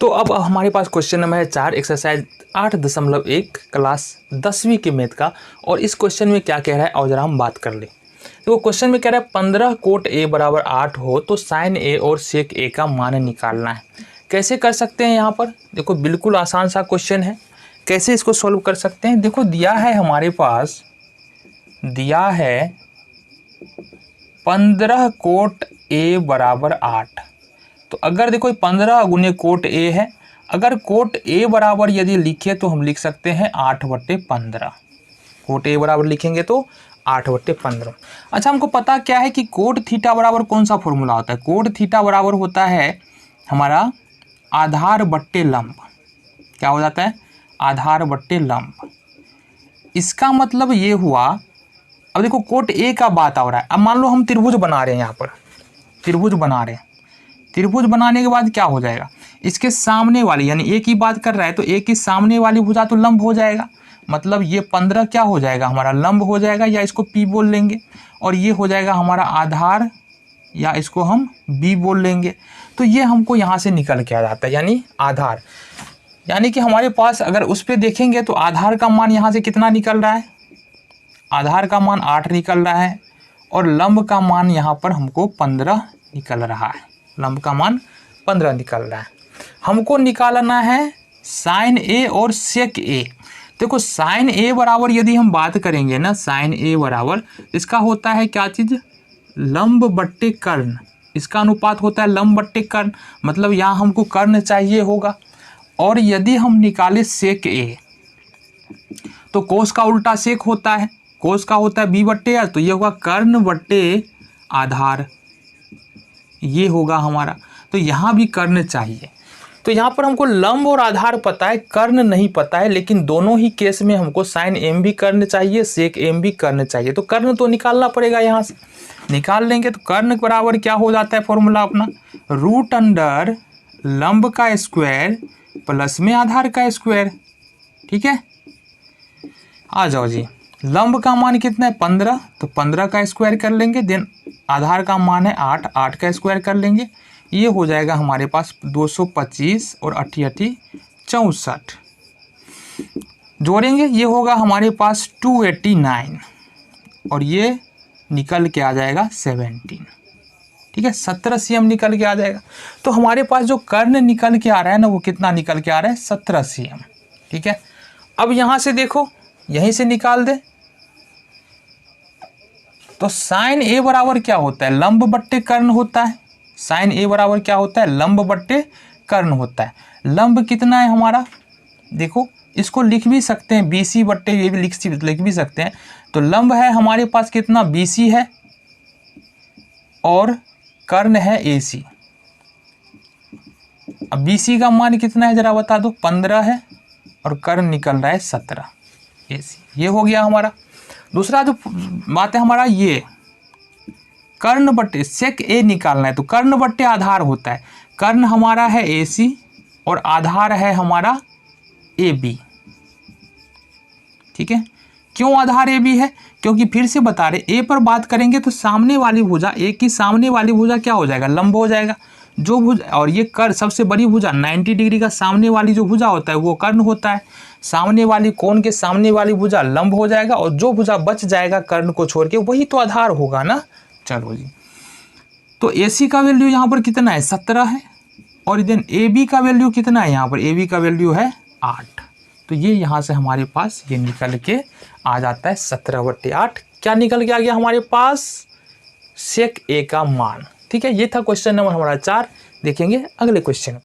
तो अब हमारे पास क्वेश्चन नंबर है 4 एक्सरसाइज 8.1 क्लास 10वीं के मैथ का। और इस क्वेश्चन में क्या कह रहा है और जरा हम बात कर ले। तो क्वेश्चन में कह रहा है 15 कोट a बराबर 8 हो तो साइन a और सेक a का मान निकालना है। कैसे कर सकते हैं यहाँ पर? देखो बिल्कुल आसान सा क्वेश्चन है। कैसे इसको सॉल्व कर सकते हैं? देखो दिया है हमारे पास, दिया है 15 कोट a बराबर 8। तो अगर देखो 15 गुने कोट a है, अगर कोट a बराबर यदि लिखे तो हम लिख सकते हैं 8/15। कोट a बराबर लिखेंगे तो 8/15। अच्छा, हमको पता क्या है कि कोट थीटा बराबर कौन सा फॉर्मूला होता है? कोट थीटा बराबर होता है हमारा आधार बट्टे लंब। क्या हो जाता है? आधार बट्टे लंब। इसका मतलब ये हुआ, अब देखो कोट a का बात आ रहा है। अब मान लो हम त्रिभुज बना रहे हैं, यहाँ पर त्रिभुज बना रहे हैं। त्रिभुज बनाने के बाद क्या हो जाएगा? इसके सामने वाली यानी a की बात कर रहा है तो a की सामने वाली भुजा तो लंब हो जाएगा। मतलब ये 15 क्या हो जाएगा? हमारा लंब हो जाएगा, या इसको p बोल लेंगे। और ये हो जाएगा हमारा आधार, या इसको हम b बोल लेंगे। तो ये हमको यहाँ से निकल के आ जाता है, यानी आधार। यानी कि हमारे पास अगर उस पर देखेंगे तो आधार का मान यहाँ से कितना निकल रहा है? आधार का मान 8 निकल रहा है और लंब का मान यहाँ पर हमको 15 निकल रहा है। लंब का मान 15 निकल रहा है। हमको निकालना है साइन a और सेक a। देखो साइन a बराबर यदि हम बात करेंगे ना, साइन a बराबर इसका होता है क्या चीज़? लंब बट्टे कर्ण। इसका अनुपात होता है लंब बट्टे कर्ण। मतलब यहाँ हमको कर्ण चाहिए होगा। और यदि हम निकाले सेक a तो कोस का उल्टा सेक होता है, कोस का होता है b/r। तो ये होगा कर्ण बट्टे आधार, ये होगा हमारा। तो यहाँ भी कर्ण चाहिए। तो यहाँ पर हमको लंब और आधार पता है, कर्ण नहीं पता है। लेकिन दोनों ही केस में हमको साइन m भी कर्ण चाहिए, सेक m भी कर्ण चाहिए। तो कर्ण तो निकालना पड़ेगा, यहाँ से निकाल लेंगे। तो कर्ण बराबर क्या हो जाता है फॉर्मूला अपना? रूट अंडर लंब का स्क्वायर प्लस में आधार का स्क्वायर। ठीक है, आ जाओ जी। लंब का मान कितना है? 15। तो 15 का स्क्वायर कर लेंगे। देन आधार का मान है 8, 8 का स्क्वायर कर लेंगे। ये हो जाएगा हमारे पास 225 और 88 64 जोड़ेंगे, ये होगा हमारे पास 289 और ये निकल के आ जाएगा 17। ठीक है, 17 cm निकल के आ जाएगा। तो हमारे पास जो कर्ण निकल के आ रहा है ना, वो कितना निकल के आ रहा है? 17 cm। ठीक है, अब यहाँ से देखो, यहीं से निकाल दे। तो साइन a बराबर क्या होता है? लंब बट्टे कर्ण होता है। साइन a बराबर क्या होता है? लंब बट्टे कर्ण होता है। लंब कितना है हमारा? देखो इसको लिख भी सकते हैं BC बट्टे, ये भी लिख भी सकते हैं। तो लंब है हमारे पास कितना? BC है और कर्ण है AC। अब BC का मान कितना है जरा बता दो? 15 है और कर्ण निकल रहा है 17 AC। ये हो गया हमारा। दूसरा जो बात है हमारा, ये कर्ण बट्टे सेक a निकालना है। तो कर्ण बट्टे आधार होता है। कर्ण हमारा है AC और आधार है हमारा AB। ठीक है, क्यों आधार AB है? क्योंकि फिर से बता रहे, A पर बात करेंगे तो सामने वाली भुजा, A की सामने वाली भुजा क्या हो जाएगा? लंब हो जाएगा। जो भुजा, और ये कर्ण सबसे बड़ी भुजा 90 डिग्री का सामने वाली जो भुजा होता है वो कर्ण होता है। सामने वाली कोण के सामने वाली भुजा लंब हो जाएगा और जो भुजा बच जाएगा कर्ण को छोड़ के वही तो आधार होगा ना। चलो जी, तो AC का वैल्यू यहाँ पर कितना है? 17 है। और देन AB का वैल्यू कितना है? यहाँ पर AB का वैल्यू है 8। तो ये यहाँ से हमारे पास ये निकल के आ जाता है 17/8। क्या निकल के आ गया हमारे पास? सेक A का मान। ठीक है, ये था क्वेश्चन नंबर हमारा 4। देखेंगे अगले क्वेश्चन।